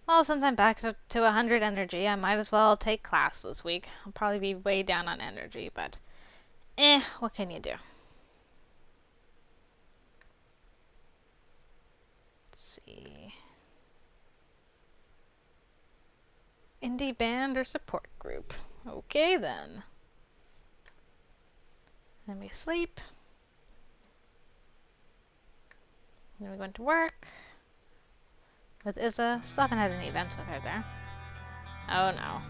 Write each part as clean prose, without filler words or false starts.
Well, since I'm back to 100 energy, I might as well take class this week. I'll probably be way down on energy, but what can you do? Let's see. Indie band or support group? Okay then. Let me sleep. Then we went to work with Isa. Still haven't had any events with her there. Oh no.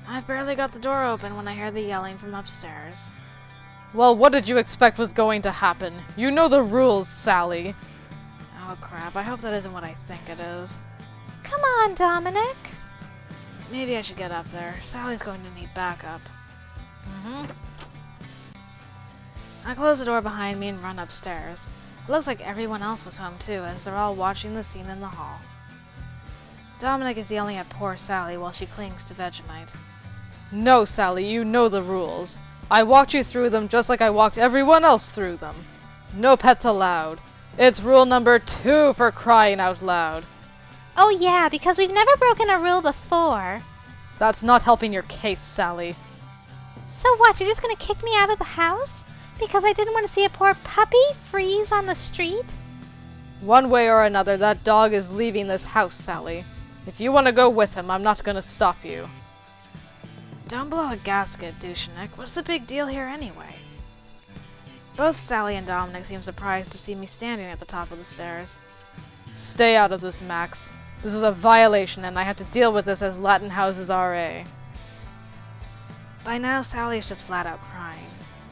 I've barely got the door open when I hear the yelling from upstairs. Well, what did you expect was going to happen? You know the rules, Sally. Oh crap, I hope that isn't what I think it is. Come on, Dominic. Maybe I should get up there. Sally's going to need backup. I close the door behind me and run upstairs. It looks like everyone else was home too, as they're all watching the scene in the hall. Dominic is yelling at poor Sally while she clings to Vegemite. No, Sally, you know the rules. I walked you through them just like I walked everyone else through them. No pets allowed. It's rule number 2 for crying out loud. Oh yeah, because we've never broken a rule before. That's not helping your case, Sally. So what, you're just gonna kick me out of the house? Because I didn't want to see a poor puppy freeze on the street? One way or another, that dog is leaving this house, Sally. If you want to go with him, I'm not going to stop you. Don't blow a gasket, Douchenik. What's the big deal here anyway? Both Sally and Dominic seem surprised to see me standing at the top of the stairs. Stay out of this, Max. This is a violation, and I have to deal with this as Latin House's RA. By now, Sally is just flat out crying.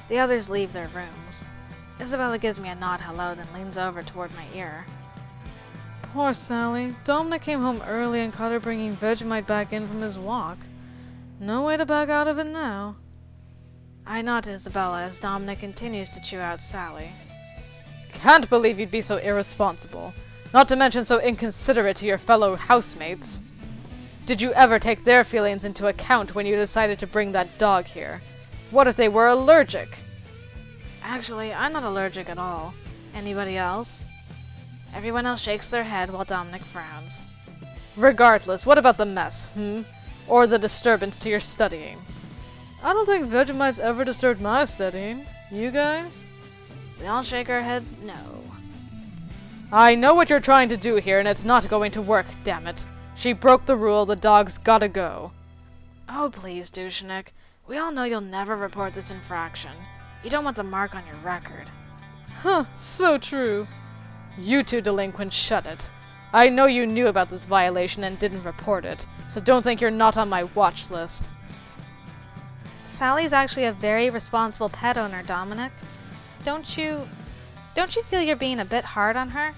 The others leave their rooms. Isabella gives me a nod hello, then leans over toward my ear. Poor Sally. Dominic came home early and caught her bringing Vegemite back in from his walk. No way to back out of it now. I nod to Isabella as Dominic continues to chew out Sally. Can't believe you'd be so irresponsible. Not to mention so inconsiderate to your fellow housemates. Did you ever take their feelings into account when you decided to bring that dog here? What if they were allergic? Actually, I'm not allergic at all. Anybody else? Everyone else shakes their head while Dominic frowns. Regardless, what about the mess, Or the disturbance to your studying? I don't think Vegemite's ever disturbed my studying. You guys? We all shake our head no. I know what you're trying to do here, and it's not going to work, damn it. She broke the rule, the dog's gotta go. Oh, please, Douchenik. We all know you'll never report this infraction. You don't want the mark on your record. Huh, so true. You two delinquents, shut it. I know you knew about this violation and didn't report it, so don't think you're not on my watch list. Sally's actually a very responsible pet owner, Dominic. Don't you feel you're being a bit hard on her?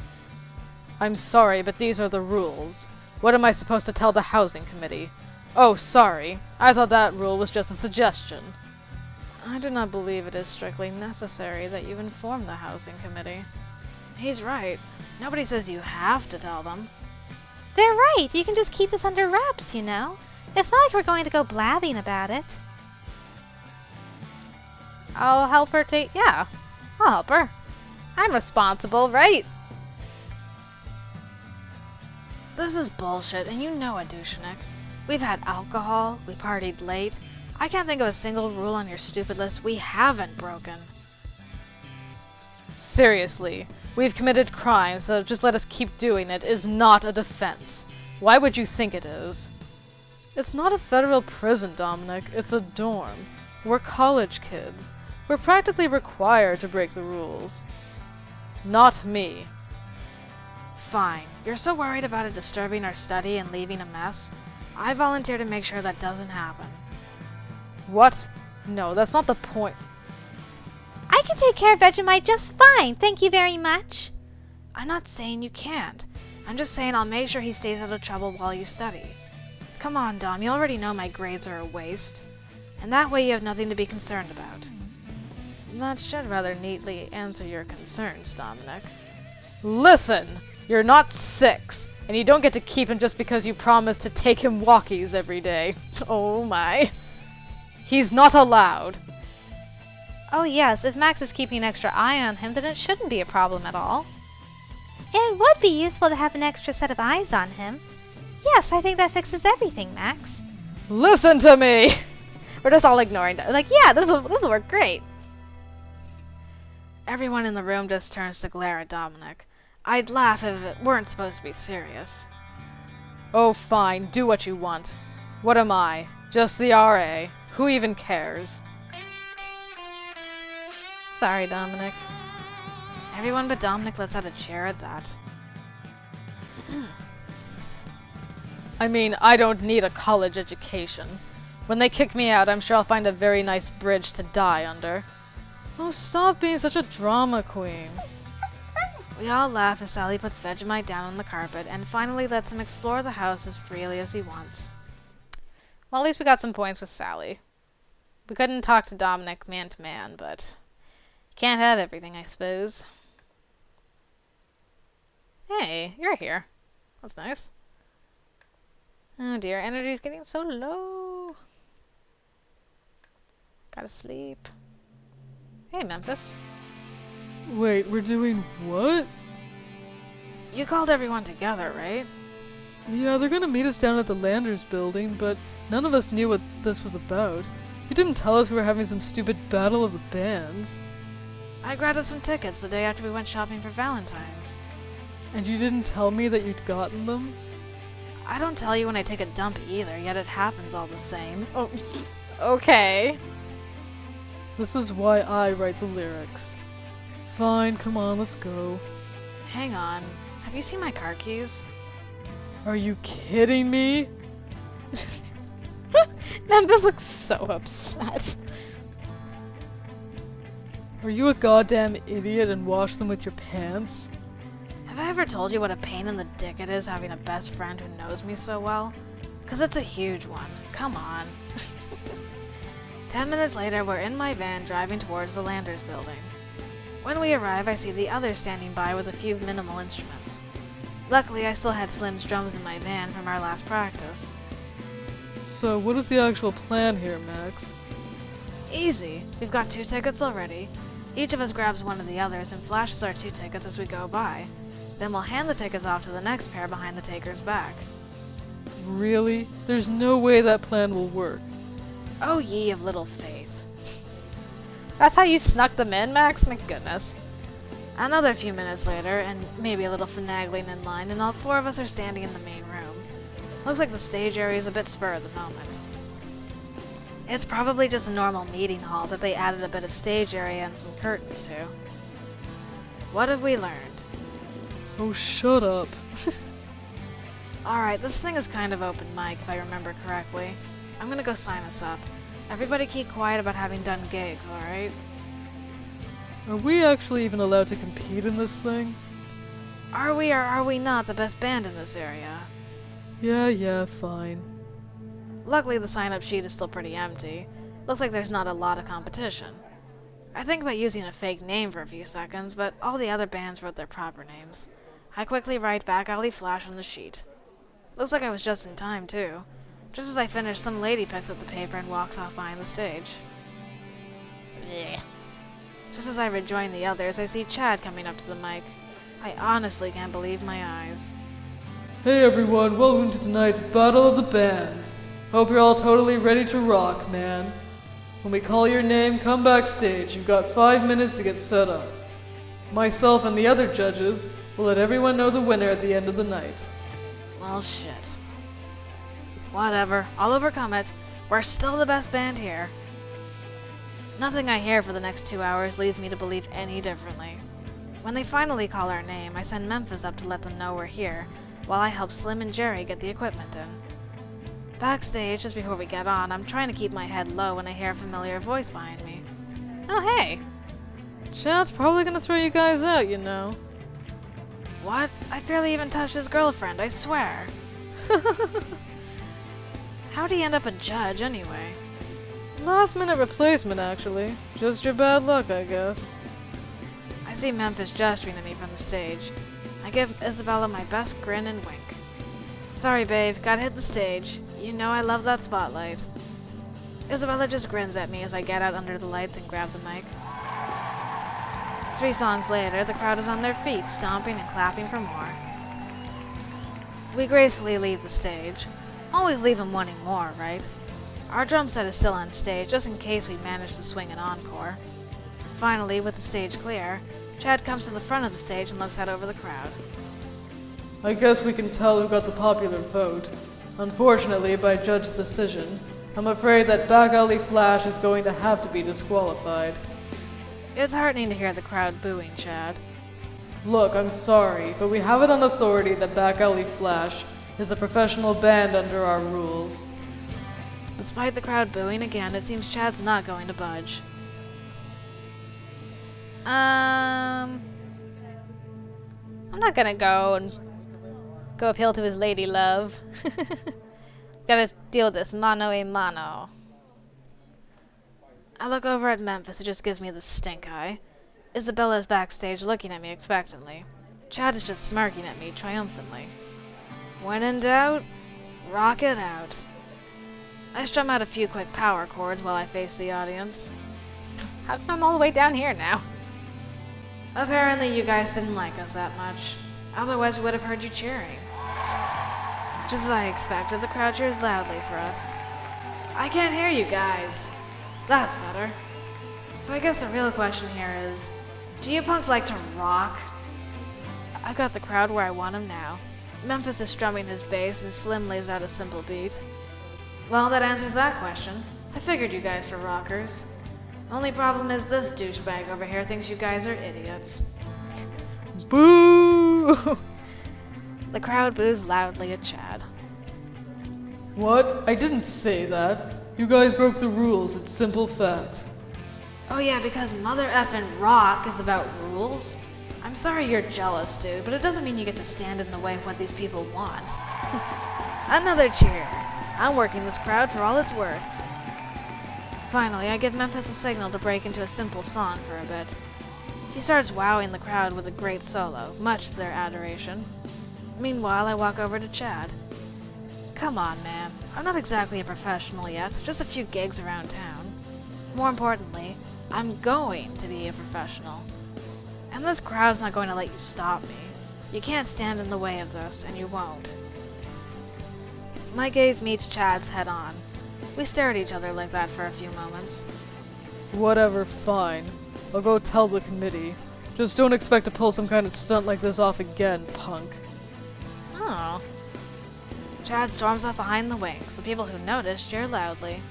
I'm sorry, but these are the rules. What am I supposed to tell the housing committee? Oh, sorry. I thought that rule was just a suggestion. I do not believe it is strictly necessary that you inform the housing committee. He's right. Nobody says you have to tell them. They're right. You can just keep this under wraps, you know. It's not like we're going to go blabbing about it. I'll help her yeah, I'll help her. I'm responsible, right? This is bullshit, and you know it, Douchenik. We've had alcohol, we partied late. I can't think of a single rule on your stupid list we haven't broken. Seriously, we've committed crimes, so just let us keep doing it is not a defense. Why would you think it is? It's not a federal prison, Dominic. It's a dorm. We're college kids. We're practically required to break the rules. Not me. Fine. You're so worried about it disturbing our study and leaving a mess. I volunteer to make sure that doesn't happen. What? No, that's not the point. I can take care of Vegemite just fine, thank you very much. I'm not saying you can't. I'm just saying I'll make sure he stays out of trouble while you study. Come on, Dom, you already know my grades are a waste. And that way you have nothing to be concerned about. That should rather neatly answer your concerns, Dominic. Listen! You're not 6, and you don't get to keep him just because you promised to take him walkies every day. Oh my. He's not allowed. Oh yes, if Max is keeping an extra eye on him, then it shouldn't be a problem at all. It would be useful to have an extra set of eyes on him. Yes, I think that fixes everything, Max. Listen to me! We're just all ignoring that. Like, yeah, this'll work great. Everyone in the room just turns to glare at Dominic. I'd laugh if it weren't supposed to be serious. Oh, fine, do what you want. What am I? Just the RA. Who even cares? Sorry, Dominic. Everyone but Dominic lets out a cheer at that. I mean, I don't need a college education. When they kick me out, I'm sure I'll find a very nice bridge to die under. Oh, stop being such a drama queen. We all laugh as Sally puts Vegemite down on the carpet and finally lets him explore the house as freely as he wants. Well, at least we got some points with Sally. We couldn't talk to Dominic man to man, but you can't have everything, I suppose. Hey, you're here. That's nice. Oh dear, energy's getting so low. Gotta sleep. Hey, Memphis. Wait, we're doing what? You called everyone together, right? Yeah, they're gonna meet us down at the Landers building, but none of us knew what this was about. You didn't tell us we were having some stupid battle of the bands. I grabbed us some tickets the day after we went shopping for Valentine's. And you didn't tell me that you'd gotten them? I don't tell you when I take a dump either, yet it happens all the same. Oh, okay. This is why I write the lyrics. Fine, come on, let's go. Hang on. Have you seen my car keys? Are you kidding me? Memphis looks so upset. Are you a goddamn idiot and wash them with your pants? Have I ever told you what a pain in the dick it is having a best friend who knows me so well? 'Cause it's a huge one. Come on. 10 minutes later, we're in my van driving towards the Landers building. When we arrive, I see the others standing by with a few minimal instruments. Luckily, I still had Slim's drums in my van from our last practice. So, what is the actual plan here, Max? Easy. We've got 2 tickets already. Each of us grabs one of the others and flashes our 2 tickets as we go by. Then we'll hand the tickets off to the next pair behind the taker's back. Really? There's no way that plan will work. Oh, ye of little faith. That's how you snuck them in, Max? My goodness. Another few minutes later, and maybe a little finagling in line, and all 4 of us are standing in the main room. Looks like the stage area is a bit spur at the moment. It's probably just a normal meeting hall that they added a bit of stage area and some curtains to. What have we learned? Oh, shut up. Alright, this thing is kind of open mic, if I remember correctly. I'm gonna go sign us up. Everybody keep quiet about having done gigs, alright? Are we actually even allowed to compete in this thing? Are we or are we not the best band in this area? Yeah, fine. Luckily, the sign-up sheet is still pretty empty. Looks like there's not a lot of competition. I think about using a fake name for a few seconds, but all the other bands wrote their proper names. I quickly write Back Alley Flash on the sheet. Looks like I was just in time, too. Just as I finish, some lady picks up the paper and walks off behind the stage. Blech. Just as I rejoin the others, I see Chad coming up to the mic. I honestly can't believe my eyes. Hey everyone, welcome to tonight's Battle of the Bands. Hope you're all totally ready to rock, man. When we call your name, come backstage. You've got 5 minutes to get set up. Myself and the other judges will let everyone know the winner at the end of the night. Well, shit. Whatever, I'll overcome it. We're still the best band here. Nothing I hear for the next 2 hours leads me to believe any differently. When they finally call our name, I send Memphis up to let them know we're here, while I help Slim and Jerry get the equipment in. Backstage, just before we get on, I'm trying to keep my head low when I hear a familiar voice behind me. Oh, hey! Chad's probably gonna throw you guys out, you know. What? I barely even touched his girlfriend, I swear. How'd he end up a judge, anyway? Last minute replacement, actually. Just your bad luck, I guess. I see Memphis gesturing at me from the stage. I give Isabella my best grin and wink. Sorry, babe, gotta hit the stage. You know I love that spotlight. Isabella just grins at me as I get out under the lights and grab the mic. 3 songs later, the crowd is on their feet, stomping and clapping for more. We gracefully leave the stage. Always leave 'em wanting more, right? Our drum set is still on stage, just in case we manage to swing an encore. Finally, with the stage clear, Chad comes to the front of the stage and looks out over the crowd. I guess we can tell who got the popular vote. Unfortunately, by judge's decision, I'm afraid that Back Alley Flash is going to have to be disqualified. It's heartening to hear the crowd booing Chad. Look, I'm sorry, but we have it on authority that Back Alley Flash is a professional band under our rules. Despite the crowd booing again, it seems Chad's not going to budge. I'm not gonna go appeal to his lady love. Gotta deal with this mano a mano. I look over at Memphis, who just gives me the stink eye. Isabella is backstage looking at me expectantly. Chad is just smirking at me triumphantly. When in doubt, rock it out. I strum out a few quick power chords while I face the audience. How come I'm all the way down here now? Apparently you guys didn't like us that much. Otherwise we would have heard you cheering. Just as I expected, the crowd cheers loudly for us. I can't hear you guys. That's better. So I guess the real question here is, do you punks like to rock? I've got the crowd where I want him now. Memphis is strumming his bass and Slim lays out a simple beat. Well, that answers that question. I figured you guys were rockers. Only problem is this douchebag over here thinks you guys are idiots. Boo! The crowd boos loudly at Chad. What? I didn't say that. You guys broke the rules, it's simple fact. Oh yeah, because mother effing rock is about rules? I'm sorry you're jealous, dude, but it doesn't mean you get to stand in the way of what these people want. Another cheer. I'm working this crowd for all it's worth. Finally, I give Memphis a signal to break into a simple song for a bit. He starts wowing the crowd with a great solo, much to their adoration. Meanwhile, I walk over to Chad. Come on, man. I'm not exactly a professional yet, just a few gigs around town. More importantly, I'm going to be a professional. And this crowd's not going to let you stop me. You can't stand in the way of this, and you won't. My gaze meets Chad's head on. We stare at each other like that for a few moments. Whatever, fine. I'll go tell the committee. Just don't expect to pull some kind of stunt like this off again, punk. Oh. Chad storms off behind the wings. The people who notice cheer loudly.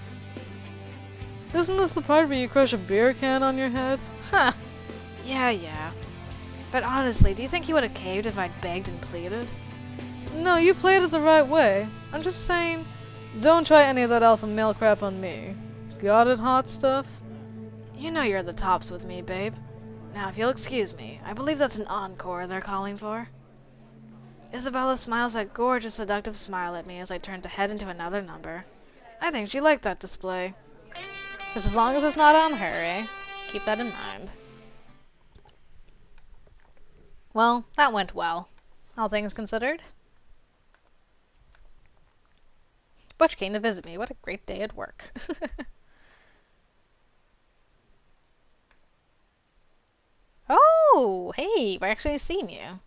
Isn't this the part where you crush a beer can on your head? Huh. Yeah. But honestly, do you think he would have caved if I'd begged and pleaded? No, you played it the right way. I'm just saying, don't try any of that alpha male crap on me. Got it, hot stuff? You know you're the tops with me, babe. Now, if you'll excuse me, I believe that's an encore they're calling for. Isabella smiles that gorgeous, seductive smile at me as I turn to head into another number. I think she liked that display. Just as long as it's not on her, eh? Keep that in mind. Well, that went well, all things considered. Butch came to visit me. What a great day at work. Oh, hey, we're actually seeing you.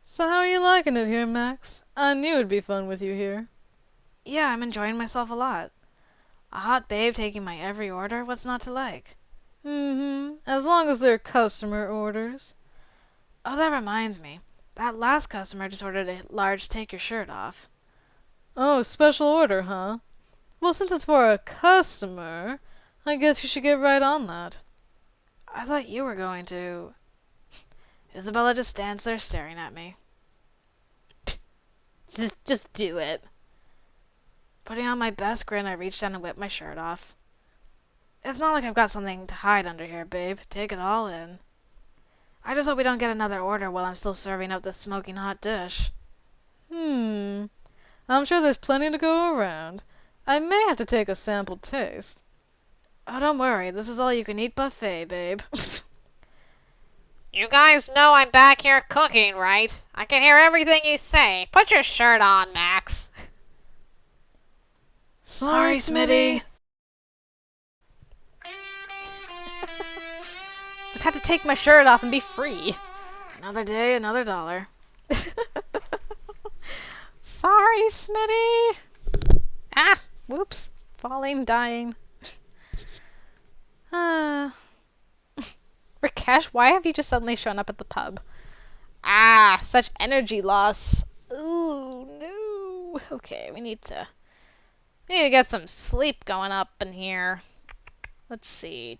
So how are you liking it here, Max? I knew it'd be fun with you here. Yeah, I'm enjoying myself a lot. A hot babe taking my every order, what's not to like? As long as they're customer orders. Oh, that reminds me. That last customer just ordered a large take your shirt off. Oh, special order, huh? Well, since it's for a customer, I guess you should get right on that. I thought you were going to... Isabella just stands there staring at me. Just do it. Putting on my best grin, I reach down and whip my shirt off. It's not like I've got something to hide under here, babe. Take it all in. I just hope we don't get another order while I'm still serving up this smoking hot dish. I'm sure there's plenty to go around. I may have to take a sample taste. Oh, don't worry. This is all you can eat buffet, babe. You guys know I'm back here cooking, right? I can hear everything you say. Put your shirt on, Max. Sorry, Smitty. Just had to take my shirt off and be free. Another day, another dollar. sorry, Smitty. Ah, whoops. Falling, dying. Rakesh, why have you just suddenly shown up at the pub? Ah, such energy loss. Ooh, no. Okay, we need to get some sleep going up in here. Let's see.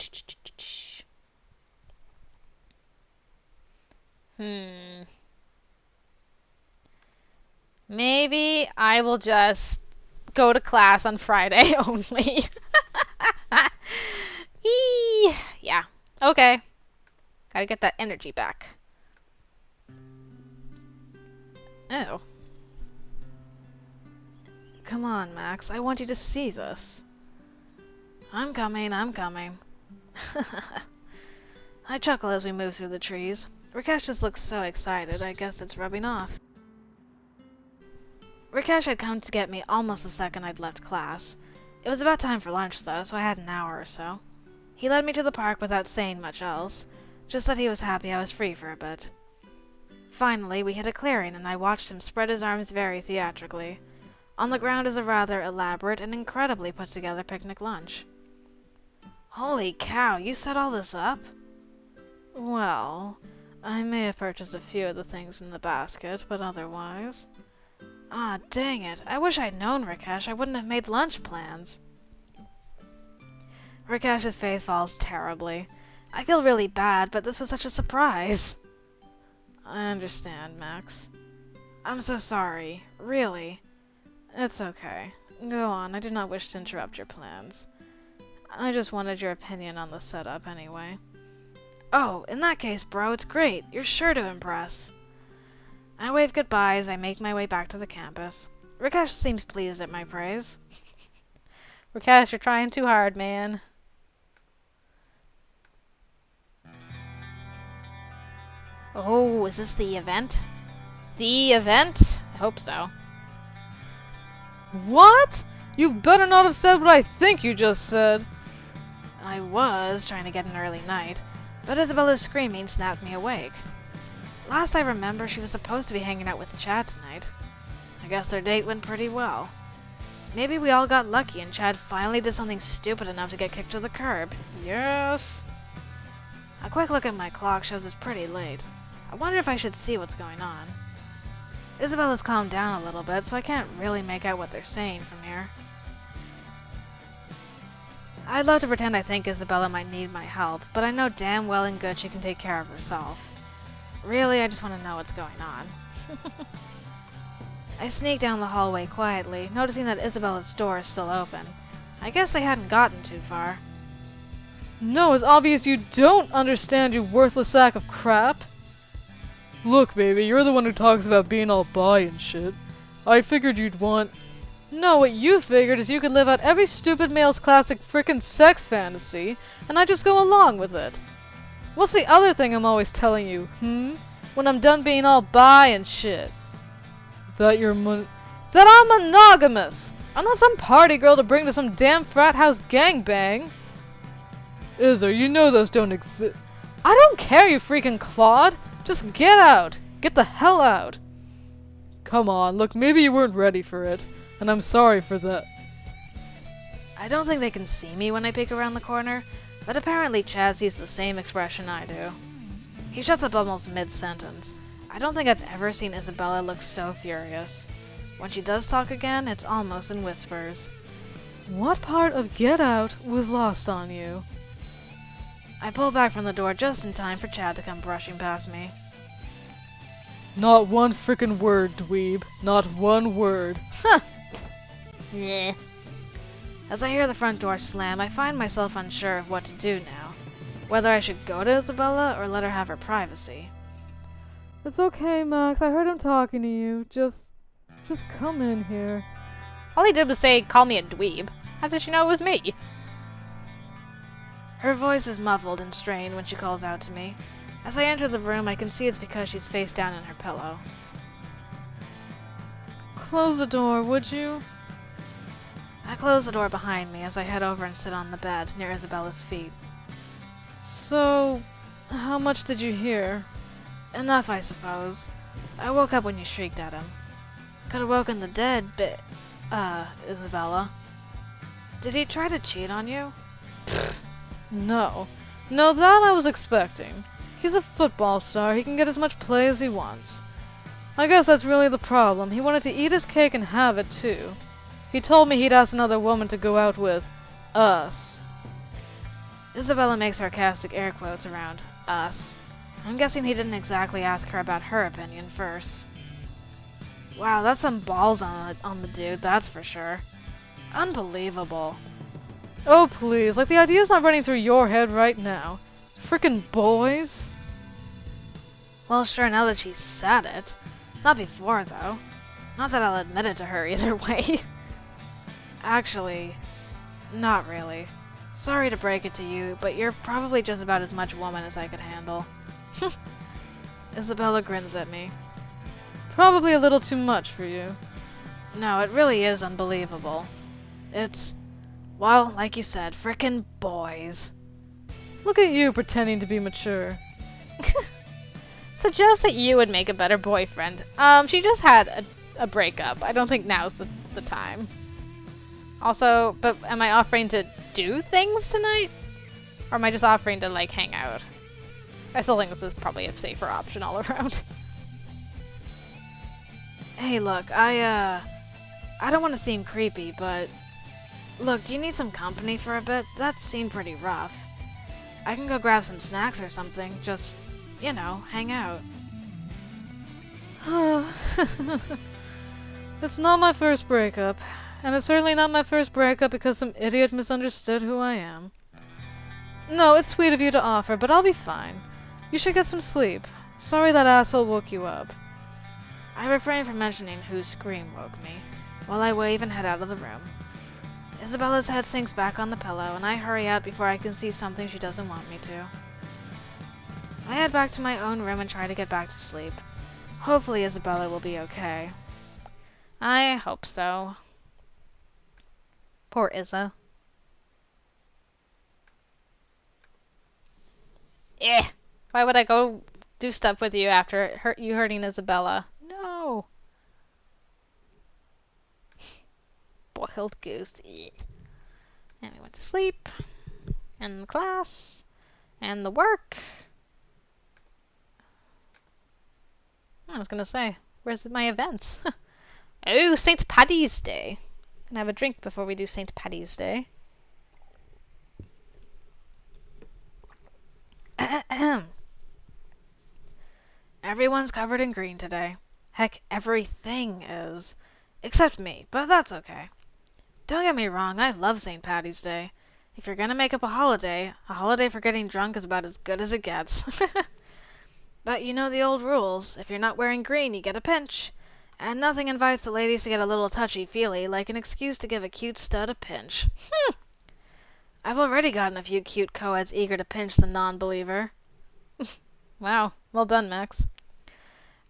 Maybe I will just go to class on Friday only. Yeah. Okay. Gotta get that energy back. Oh. Come on, Max. I want you to see this. I'm coming. I chuckle as we move through the trees. Rakesh just looks so excited. I guess it's rubbing off. Rakesh had come to get me almost the second I'd left class. It was about time for lunch, though, so I had an hour or so. He led me to the park without saying much else, just that he was happy I was free for a bit. Finally, we hit a clearing, and I watched him spread his arms very theatrically. On the ground is a rather elaborate and incredibly put-together picnic lunch. Holy cow, you set all this up? Well, I may have purchased a few of the things in the basket, but otherwise... Ah, dang it. I wish I'd known, Rakesh. I wouldn't have made lunch plans. Rakesh's face falls terribly. I feel really bad, but this was such a surprise. I understand, Max. I'm so sorry. Really. It's okay. Go on. I do not wish to interrupt your plans. I just wanted your opinion on the setup anyway. Oh, in that case, bro, it's great. You're sure to impress. I wave goodbye as I make my way back to the campus. Rakesh seems pleased at my praise. Rakesh, you're trying too hard, man. Oh, is this the event? The event? I hope so. What? You better not have said what I think you just said. I was trying to get an early night, but Isabella's screaming snapped me awake. Last I remember, she was supposed to be hanging out with Chad tonight. I guess their date went pretty well. Maybe we all got lucky and Chad finally did something stupid enough to get kicked to the curb. Yes! A quick look at my clock shows it's pretty late. I wonder if I should see what's going on. Isabella's calmed down a little bit, so I can't really make out what they're saying from here. I'd love to pretend I think Isabella might need my help, but I know damn well and good she can take care of herself. Really, I just want to know what's going on. I sneak down the hallway quietly, noticing that Isabella's door is still open. I guess they hadn't gotten too far. No, it's obvious you don't understand, you worthless sack of crap. Look, baby, you're the one who talks about being all bi and shit. I figured you'd want... No, what you figured is you could live out every stupid male's classic frickin' sex fantasy, and I just go along with it. What's the other thing I'm always telling you, when I'm done being all bi and shit? That I'm monogamous! I'm not some party girl to bring to some damn frat house gangbang! Izzer, you know those don't exist. I don't care, you freaking Claude! Just get out! Get the hell out! Come on, look, maybe you weren't ready for it, and I'm sorry for that. I don't think they can see me when I peek around the corner, but apparently Chad sees the same expression I do. He shuts up almost mid-sentence. I don't think I've ever seen Isabella look so furious. When she does talk again, it's almost in whispers. What part of Get Out was lost on you? I pull back from the door just in time for Chad to come brushing past me. Not one frickin' word, dweeb. Not one word. Yeah. As I hear the front door slam, I find myself unsure of what to do now. Whether I should go to Isabella or let her have her privacy. It's okay, Max. I heard him talking to you. Just come in here. All he did was say, call me a dweeb. How did she know it was me? Her voice is muffled and strained when she calls out to me. As I enter the room, I can see it's because she's face down in her pillow. Close the door, would you? I close the door behind me as I head over and sit on the bed near Isabella's feet. So, how much did you hear? Enough, I suppose. I woke up when you shrieked at him. could have woken the dead, Isabella. Did he try to cheat on you? No. No, that I was expecting. He's a football star. He can get as much play as he wants. I guess that's really the problem. He wanted to eat his cake and have it, too. He told me he'd ask another woman to go out with us. Isabella makes sarcastic air quotes around us. I'm guessing he didn't exactly ask her about her opinion first. Wow, that's some balls on the dude, that's for sure. Unbelievable. Oh, please. Like, the idea's not running through your head right now. Frickin' boys. Well, sure, now that she said it. Not before, though. Not that I'll admit it to her either way. Actually, not really. Sorry to break it to you, but you're probably just about as much woman as I could handle. Isabella grins at me. Probably a little too much for you. No, it really is unbelievable. It's, well, like you said, frickin' boys. Look at you pretending to be mature. Suggest that you would make a better boyfriend. She just had a breakup. I don't think now's the time. Also, but am I offering to do things tonight? Or am I just offering to, like, hang out? I still think this is probably a safer option all around. Hey, look, I don't want to seem creepy, but... Look, do you need some company for a bit? That seemed pretty rough. I can go grab some snacks or something, just, you know, hang out. It's not my first breakup. And it's certainly not my first breakup because some idiot misunderstood who I am. No, it's sweet of you to offer, but I'll be fine. You should get some sleep. Sorry that asshole woke you up. I refrain from mentioning whose scream woke me, while I wave and head out of the room. Isabella's head sinks back on the pillow, and I hurry out before I can see something she doesn't want me to. I head back to my own room and try to get back to sleep. Hopefully Isabella will be okay. I hope so. Poor Isa. Why would I go do stuff with you after you hurting Isabella? No. Boiled goose. And we went to sleep. And the class. And the work. I was gonna say, where's my events? Oh, St. Paddy's Day. Gonna have a drink before we do St. Paddy's Day. Everyone's covered in green today. Heck, everything is. Except me, but that's okay. Don't get me wrong, I love St. Paddy's Day. If you're gonna make up a holiday for getting drunk is about as good as it gets. But you know the old rules. If you're not wearing green, you get a pinch. And nothing invites the ladies to get a little touchy-feely like an excuse to give a cute stud a pinch. I've already gotten a few cute co-eds eager to pinch the non-believer. Wow, well done, Max.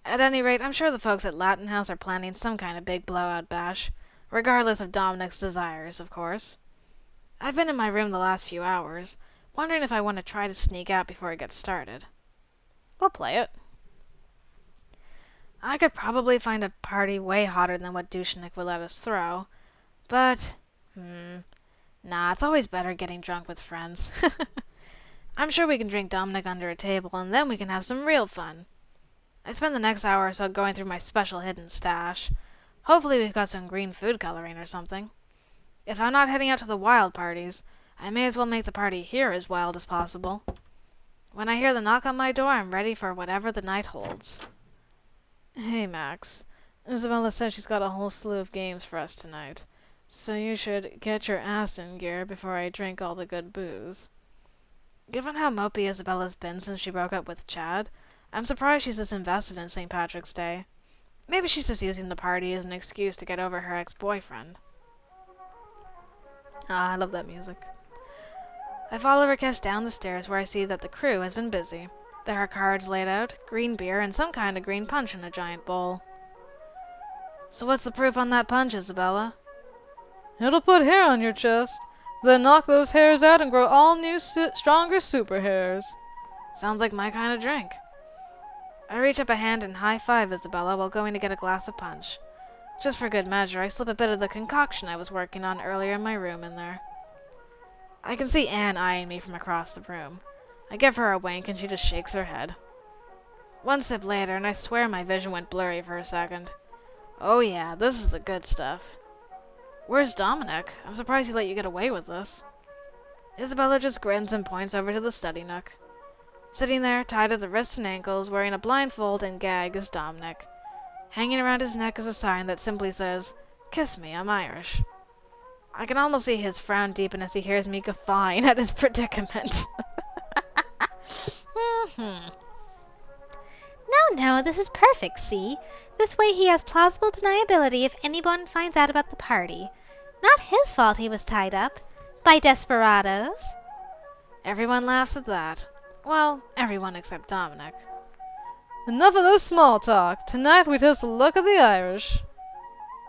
At any rate, I'm sure the folks at Latin House are planning some kind of big blowout bash, regardless of Dominic's desires, of course. I've been in my room the last few hours, wondering if I want to try to sneak out before it gets started. We'll play it. I could probably find a party way hotter than what Dushnik would let us throw, but, nah, it's always better getting drunk with friends. I'm sure we can drink Dominic under a table, and then we can have some real fun. I spend the next hour or so going through my special hidden stash. Hopefully we've got some green food coloring or something. If I'm not heading out to the wild parties, I may as well make the party here as wild as possible. When I hear the knock on my door, I'm ready for whatever the night holds. Hey, Max. Isabella says she's got a whole slew of games for us tonight, so you should get your ass in gear before I drink all the good booze. Given how mopey Isabella's been since she broke up with Chad, I'm surprised she's this invested in St. Patrick's Day. Maybe she's just using the party as an excuse to get over her ex-boyfriend. Ah, I love that music. I follow Rakesh down the stairs where I see that the crew has been busy. There are cards laid out, green beer, and some kind of green punch in a giant bowl. So what's the proof on that punch, Isabella? It'll put hair on your chest. Then knock those hairs out and grow all new, stronger super hairs. Sounds like my kind of drink. I reach up a hand and high-five Isabella while going to get a glass of punch. Just for good measure, I slip a bit of the concoction I was working on earlier in my room in there. I can see Anne eyeing me from across the room. I give her a wink and she just shakes her head. One sip later, and I swear my vision went blurry for a second. Oh yeah, this is the good stuff. Where's Dominic? I'm surprised he let you get away with this. Isabella just grins and points over to the study nook. Sitting there, tied at the wrists and ankles, wearing a blindfold and gag, is Dominic. Hanging around his neck is a sign that simply says, "Kiss me, I'm Irish." I can almost see his frown deepen as he hears me guffawing at his predicament. No, this is perfect, see? This way he has plausible deniability if anyone finds out about the party. Not his fault he was tied up. By desperados. Everyone laughs at that. Well, everyone except Dominic. Enough of this small talk. Tonight we test the luck of the Irish.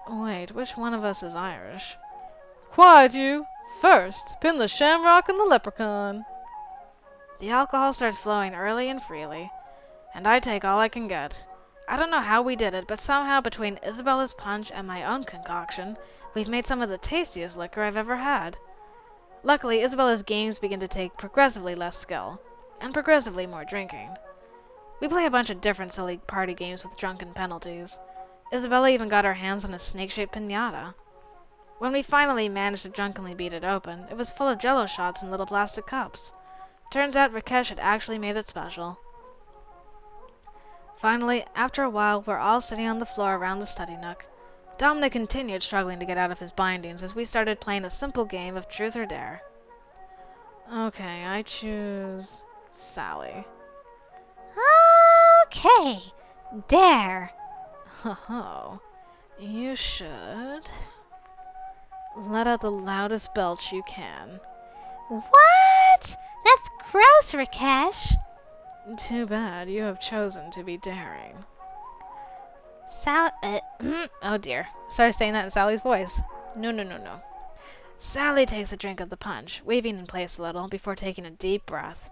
Wait, which one of us is Irish? Quiet, you. First, pin the shamrock and the leprechaun. The alcohol starts flowing early and freely, and I take all I can get. I don't know how we did it, but somehow between Isabella's punch and my own concoction, we've made some of the tastiest liquor I've ever had. Luckily, Isabella's games begin to take progressively less skill, and progressively more drinking. We play a bunch of different silly party games with drunken penalties. Isabella even got her hands on a snake-shaped piñata. When we finally managed to drunkenly beat it open, it was full of jello shots in little plastic cups. Turns out Rakesh had actually made it special. Finally, after a while, we're all sitting on the floor around the study nook. Dominic continued struggling to get out of his bindings as we started playing a simple game of truth or dare. Okay, I choose Sally. Okay. Dare. Oh, you should let out the loudest belch you can. What? That's gross, Rakesh. Too bad you have chosen to be daring. Oh dear. Started saying that in Sally's voice. No. Sally takes a drink of the punch, waving in place a little before taking a deep breath,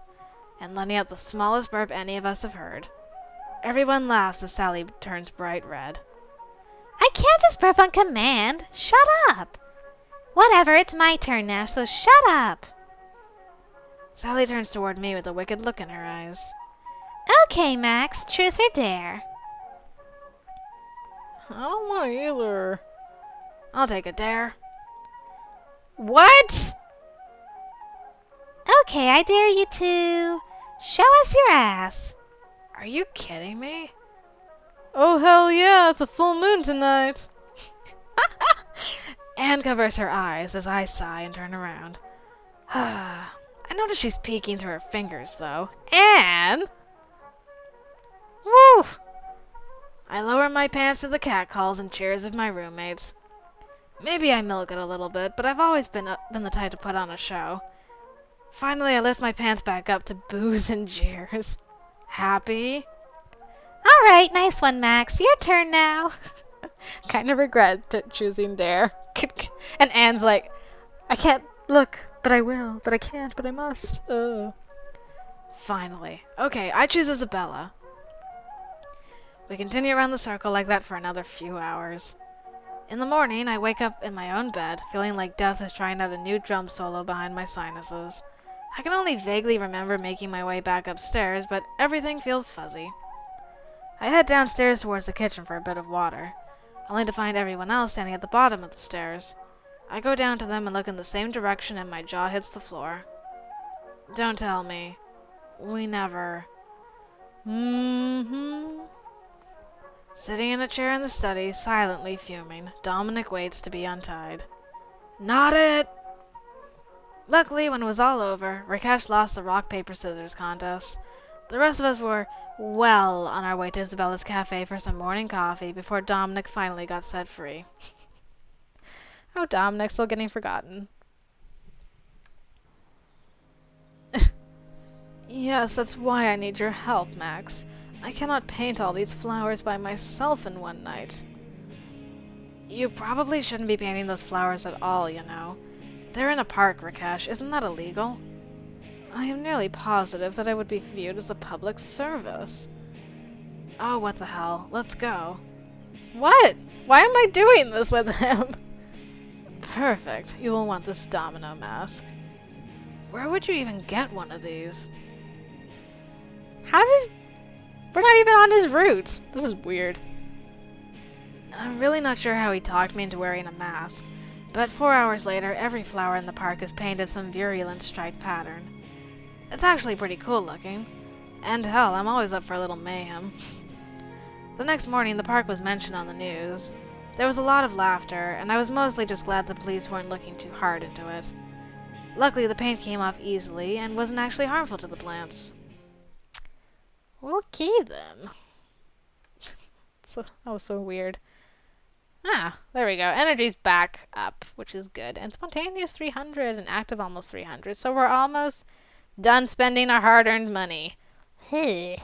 and letting out the smallest burp any of us have heard. Everyone laughs as Sally turns bright red. I can't just burp on command. Shut up. Whatever, it's my turn now, so shut up. Sally turns toward me with a wicked look in her eyes. Okay, Max, truth or dare? I don't want either. I'll take a dare. What? Okay, I dare you to show us your ass. Are you kidding me? Oh, hell yeah, it's a full moon tonight. Anne covers her eyes as I sigh and turn around. I notice she's peeking through her fingers, though. Anne? Woo! I lower my pants to the catcalls and cheers of my roommates. Maybe I milk it a little bit, but I've always been the type to put on a show. Finally, I lift my pants back up to boos and jeers. Happy? All right, nice one, Max. Your turn now. Kind of regret choosing dare. And Anne's like, I can't look, but I will, but I can't, but I must. Finally. Okay, I choose Isabella. We continue around the circle like that for another few hours. In the morning, I wake up in my own bed, feeling like death is trying out a new drum solo behind my sinuses. I can only vaguely remember making my way back upstairs, but everything feels fuzzy. I head downstairs towards the kitchen for a bit of water, only to find everyone else standing at the bottom of the stairs. I go down to them and look in the same direction and my jaw hits the floor. Don't tell me. We never... Sitting in a chair in the study, silently fuming, Dominic waits to be untied. Not it! Luckily, when it was all over, Rakesh lost the rock-paper-scissors contest. The rest of us were well on our way to Isabella's cafe for some morning coffee before Dominic finally got set free. Oh, Dominic, still getting forgotten. Yes, that's why I need your help, Max. I cannot paint all these flowers by myself in one night. You probably shouldn't be painting those flowers at all, you know. They're in a park, Rakesh. Isn't that illegal? I am nearly positive that I would be viewed as a public service. Oh, what the hell. Let's go. What? Why am I doing this with him? Perfect. You will want this domino mask. Where would you even get one of these? How did... We're not even on his route. This is weird. I'm really not sure how he talked me into wearing a mask, but 4 hours later, every flower in the park is painted some virulent striped pattern. It's actually pretty cool looking. And hell, I'm always up for a little mayhem. The next morning, the park was mentioned on the news. There was a lot of laughter, and I was mostly just glad the police weren't looking too hard into it. Luckily, the paint came off easily and wasn't actually harmful to the plants. Okay, then. That was so weird. Ah, there we go. Energy's back up, which is good. And spontaneous 300 and active almost 300. So we're almost done spending our hard-earned money. Hey.